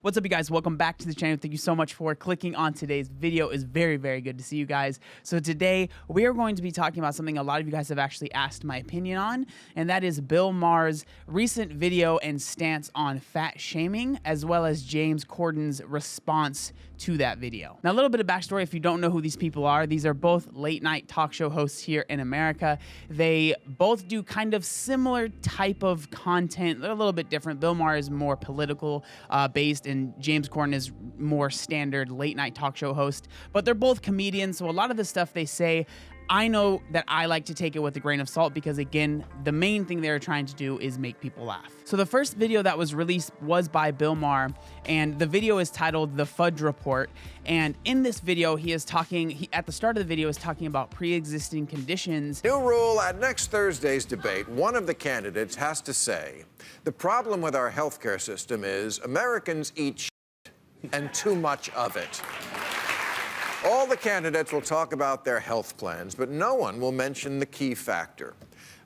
What's up, you guys? Welcome back to the channel. Thank you so much for clicking on today's video. It's very, very good to see you guys. So today we are going to be talking about something a lot of you guys have actually asked my opinion on, and that is Bill Maher's recent video and stance on fat shaming, as well as James Corden's response to that video. Now, a little bit of backstory if you don't know who these people are. These are both late night talk show hosts here in America. They both do kind of similar type of content. They're a little bit different. Bill Maher is more political based, and James Corden is more standard late night talk show host, but they're both comedians. So a lot of the stuff they say, I know that I like to take it with a grain of salt because, again, the main thing they're trying to do is make people laugh. So the first video that was released was by Bill Maher, and the video is titled The Fudge Report. And in this video, he is talking, at the start of the video, is talking about pre-existing conditions. New rule at next Thursday's debate, one of the candidates has to say, the problem with our healthcare system is Americans eat shit and too much of it. All the candidates will talk about their health plans, but no one will mention the key factor.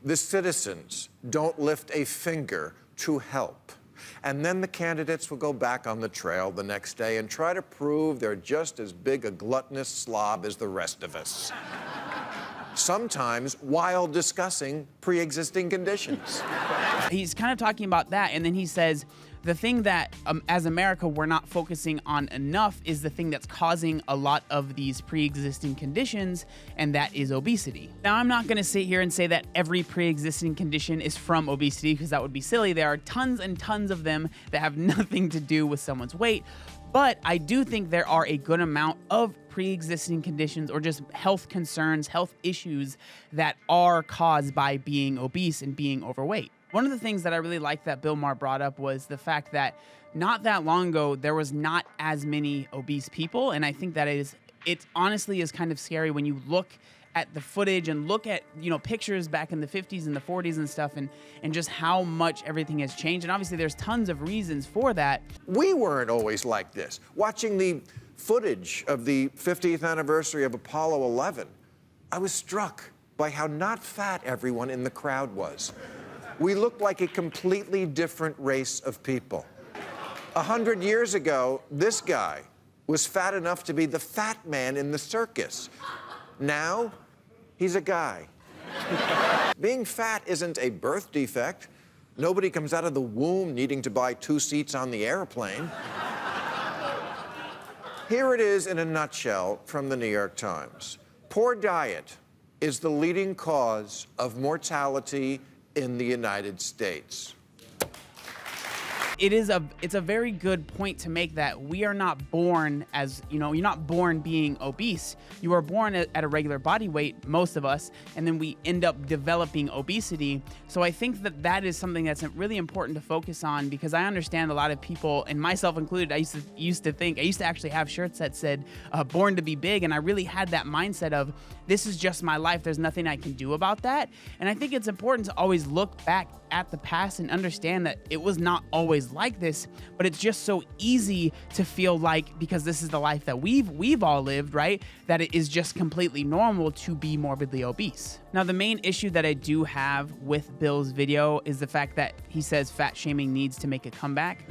The citizens don't lift a finger to help. And then the candidates will go back on the trail the next day and try to prove they're just as big a gluttonous slob as the rest of us. Sometimes while discussing pre-existing conditions. He's kind of talking about that, and then he says, the thing that, as America, we're not focusing on enough is the thing that's causing a lot of these pre-existing conditions, and that is obesity. Now, I'm not gonna sit here and say that every pre-existing condition is from obesity, because that would be silly. There are tons and tons of them that have nothing to do with someone's weight, but I do think there are a good amount of pre-existing conditions or just health concerns, health issues that are caused by being obese and being overweight. One of the things that I really liked that Bill Maher brought up was the fact that not that long ago, there was not as many obese people. And I think that it honestly is kind of scary when you look at the footage and look at, pictures back in the 50s and the 40s and stuff, and just how much everything has changed. And obviously there's tons of reasons for that. We weren't always like this. Watching the footage of the 50th anniversary of Apollo 11, I was struck by how not fat everyone in the crowd was. We looked like a completely different race of people. 100 years ago, this guy was fat enough to be the fat man in the circus. Now, he's a guy. Being fat isn't a birth defect. Nobody comes out of the womb needing to buy 2 seats on the airplane. Here it is in a nutshell from the New York Times. Poor diet is the leading cause of mortality in the United States. It's a very good point to make that we are not born as, you're not born being obese. You are born at a regular body weight, most of us, and then we end up developing obesity. So I think that that is something that's really important to focus on, because I understand a lot of people, and myself included, I used to actually have shirts that said, born to be big, and I really had that mindset of, this is just my life, there's nothing I can do about that. And I think it's important to always look back at the past and understand that it was not always like this, but it's just so easy to feel like, because this is the life that we've all lived, right, that it is just completely normal to be morbidly obese. Now, the main issue that I do have with Bill's video is the fact that he says fat shaming needs to make a comeback.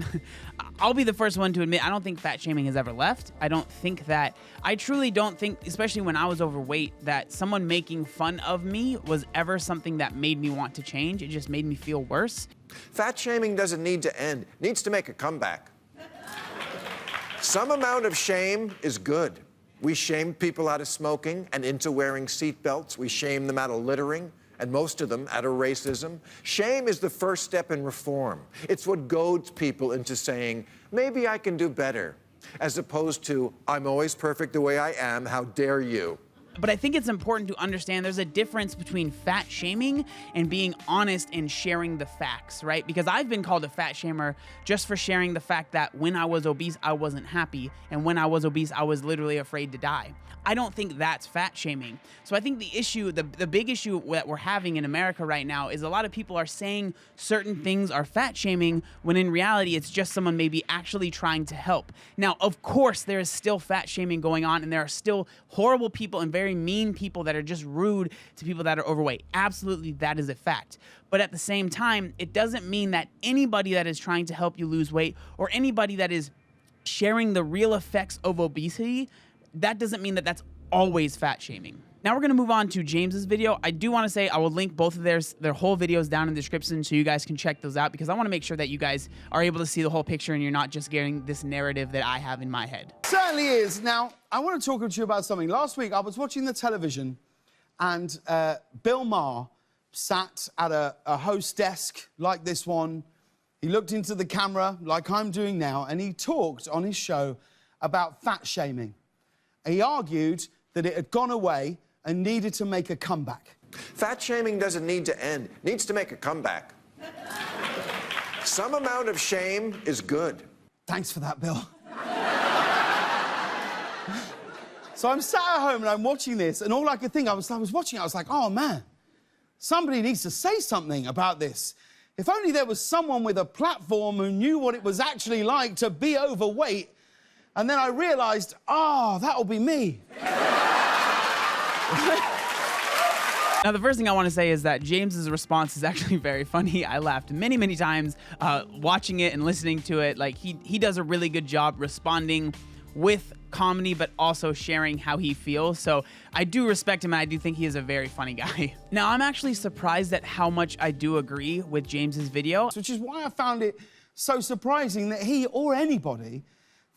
I'll be the first one to admit, I don't think fat shaming has ever left. I truly don't think, especially when I was overweight, that someone making fun of me was ever something that made me want to change. It just made me feel worse. Fat shaming doesn't need to end, it needs to make a comeback. Some amount of shame is good. We shame people out of smoking and into wearing seatbelts. We shame them out of littering, and most of them out of racism. Shame is the first step in reform. It's what goads people into saying, maybe I can do better, as opposed to, I'm always perfect the way I am, how dare you. But I think it's important to understand there's a difference between fat shaming and being honest and sharing the facts, right? Because I've been called a fat shamer just for sharing the fact that when I was obese, I wasn't happy. And when I was obese, I was literally afraid to die. I don't think that's fat shaming. So I think the issue, the big issue that we're having in America right now is a lot of people are saying certain things are fat shaming when in reality, it's just someone maybe actually trying to help. Now, of course, there is still fat shaming going on, and there are still horrible people and very mean people that are just rude to people that are overweight. Absolutely, that is a fact. But at the same time, it doesn't mean that anybody that is trying to help you lose weight or anybody that is sharing the real effects of obesity, that doesn't mean that that's always fat shaming. Now we're gonna move on to James's video. I do wanna say I will link both of their whole videos down in the description so you guys can check those out, because I wanna make sure that you guys are able to see the whole picture and you're not just getting this narrative that I have in my head. Certainly is. Now, I want to talk to you about something. Last week, I was watching the television and Bill Maher sat at a host desk like this one. He looked into the camera like I'm doing now, and he talked on his show about fat shaming. He argued that it had gone away and needed to make a comeback. Fat shaming doesn't need to end. It needs to make a comeback. Some amount of shame is good. Thanks for that, Bill. So I'm sat at home and I'm watching this, and all I could think, I was watching it, I was like, oh man, somebody needs to say something about this. If only there was someone with a platform who knew what it was actually like to be overweight. And then I realized, that'll be me. Now, the first thing I want to say is that James's response is actually very funny. I laughed many, many times watching it and listening to it. Like, he does a really good job responding with comedy, but also sharing how he feels. So I do respect him, and I do think he is a very funny guy. Now, I'm actually surprised at how much I do agree with James's video. Which is why I found it so surprising that he or anybody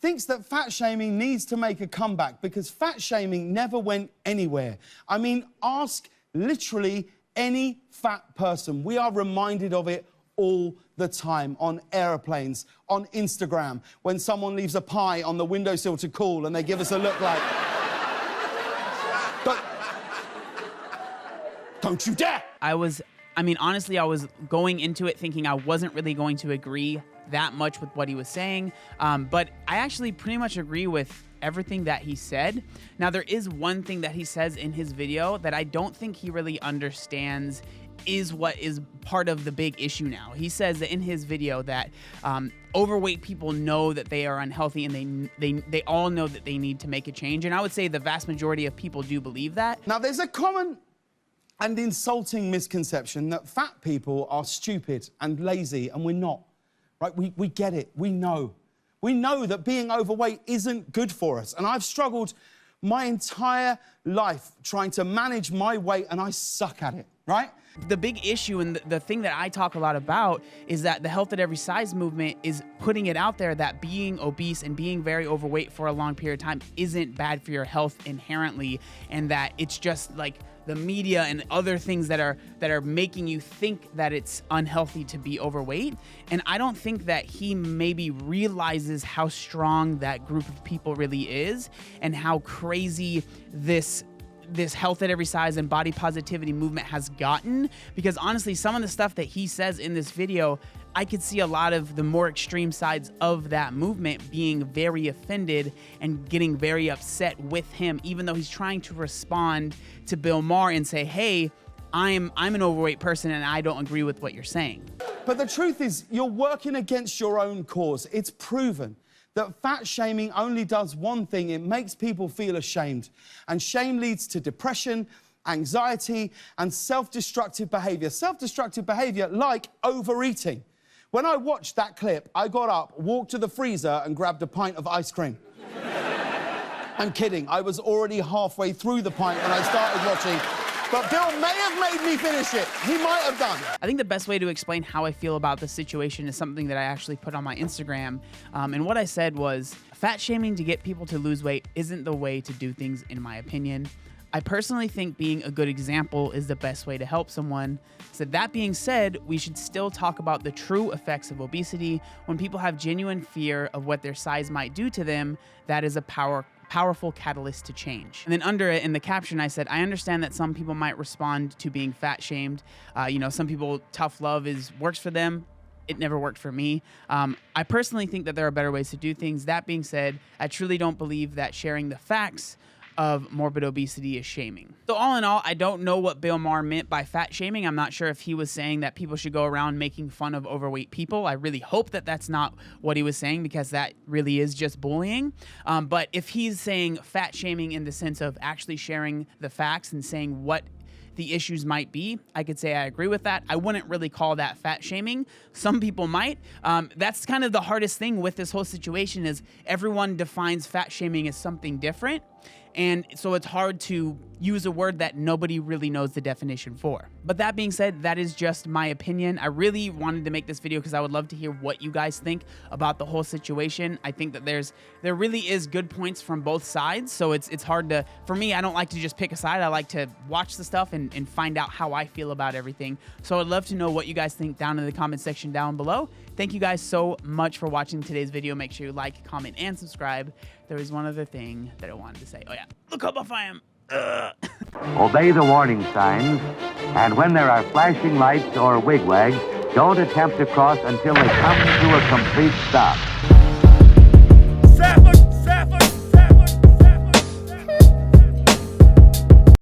thinks that fat shaming needs to make a comeback, because fat shaming never went anywhere. I mean, ask literally any fat person. We are reminded of it all the time, on airplanes, on Instagram, when someone leaves a pie on the windowsill to cool and they give us a look like... But... Don't you dare! Honestly, I was going into it thinking I wasn't really going to agree that much with what he was saying, but I actually pretty much agree with everything that he said. Now, there is one thing that he says in his video that I don't think he really understands is what is part of the big issue now. He says that in his video that overweight people know that they are unhealthy, and they all know that they need to make a change. And I would say the vast majority of people do believe that. Now, there's a common and insulting misconception that fat people are stupid and lazy, and we're not. Right? We get it. We know. We know that being overweight isn't good for us. And I've struggled my entire life trying to manage my weight, and I suck at it, right? The big issue, and the thing that I talk a lot about, is that the Health at Every Size movement is putting it out there that being obese and being very overweight for a long period of time isn't bad for your health inherently, and that it's just like the media and other things that are making you think that it's unhealthy to be overweight. And I don't think that he maybe realizes how strong that group of people really is, and how crazy this Health at Every Size and body positivity movement has gotten. Because honestly, some of the stuff that he says in this video, I could see a lot of the more extreme sides of that movement being very offended and getting very upset with him, even though he's trying to respond to Bill Maher and say, hey, I'm an overweight person and I don't agree with what you're saying. But the truth is, you're working against your own cause. It's proven that fat shaming only does one thing: it makes people feel ashamed. And shame leads to depression, anxiety, and self-destructive behavior. Self-destructive behavior like overeating. When I watched that clip, I got up, walked to the freezer, and grabbed a pint of ice cream. I'm kidding. I was already halfway through the pint when I started watching. But Bill may have made me finish it. He might have done. I think the best way to explain how I feel about this situation is something that I actually put on my Instagram. And what I said was, fat shaming to get people to lose weight isn't the way to do things, in my opinion. I personally think being a good example is the best way to help someone. So that being said, we should still talk about the true effects of obesity. When people have genuine fear of what their size might do to them, that is a powerful catalyst to change. And then under it in the caption, I said, I understand that some people might respond to being fat shamed. Some people, tough love works for them. It never worked for me. I personally think that there are better ways to do things. That being said, I truly don't believe that sharing the facts of morbid obesity is shaming. So all in all, I don't know what Bill Maher meant by fat shaming. I'm not sure if he was saying that people should go around making fun of overweight people. I really hope that that's not what he was saying, because that really is just bullying. But if he's saying fat shaming in the sense of actually sharing the facts and saying what the issues might be, I could say I agree with that. I wouldn't really call that fat shaming. Some people might. That's kind of the hardest thing with this whole situation is everyone defines fat shaming as something different. And so it's hard to use a word that nobody really knows the definition for. But that being said, that is just my opinion. I really wanted to make this video because I would love to hear what you guys think about the whole situation. I think that there really is good points from both sides. So it's hard to, for me, I don't like to just pick a side. I like to watch the stuff and find out how I feel about everything. So I'd love to know what you guys think down in the comment section down below. Thank you guys so much for watching today's video. Make sure you like, comment, and subscribe. There is one other thing that I wanted to say. Oh yeah, look how buff I am. Obey the warning signs, and when there are flashing lights or wigwags, don't attempt to cross until they come to a complete stop.